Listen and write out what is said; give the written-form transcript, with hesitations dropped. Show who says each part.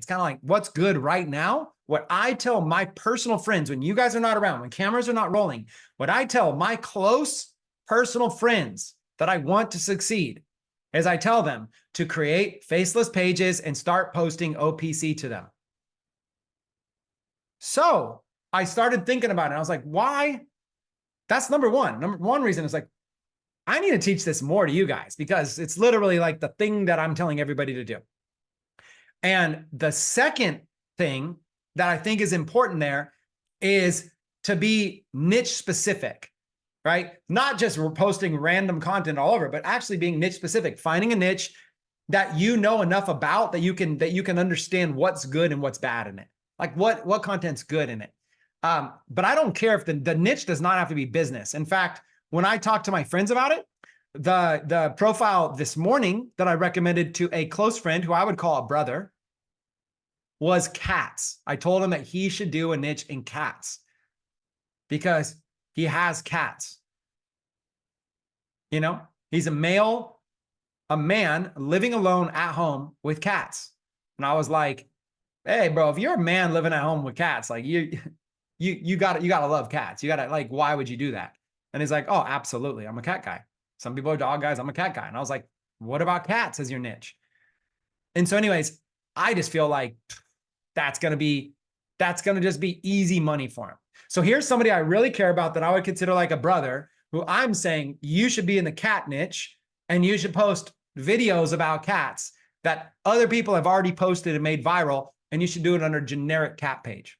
Speaker 1: It's kind of like what's good right now. What I tell my personal friends when you guys are not around, when cameras are not rolling, what I tell my close personal friends that I want to succeed is I tell them to create faceless pages and start posting OPC to them. So I started thinking about it. I was like, why? That's number one. Number one reason is like, I need to teach this more to you guys because it's literally like the thing that I'm telling everybody to do. And the second thing that I think is important there is to be niche specific, right? Not just posting random content all over, but actually being niche specific, finding a niche that you know enough about that you can understand what's good and what's bad in it. Like what content's good in it. But I don't care if the niche does not have to be business. In fact, when I talk to my friends about it, the profile this morning that I recommended to a close friend who I would call a brother was cats. I told him that he should do a niche in cats because he has cats. You know, he's a man living alone at home with cats. And I was like, hey, bro, if you're a man living at home with cats, like you gotta love cats. You gotta like, why would you do that? And he's like, oh, absolutely. I'm a cat guy. Some people are dog guys. I'm a cat guy. And I was like, what about cats as your niche? And so anyways, I just feel like that's going to just be easy money for him. So here's somebody I really care about that I would consider like a brother who I'm saying you should be in the cat niche and you should post videos about cats that other people have already posted and made viral. And you should do it under generic cat page.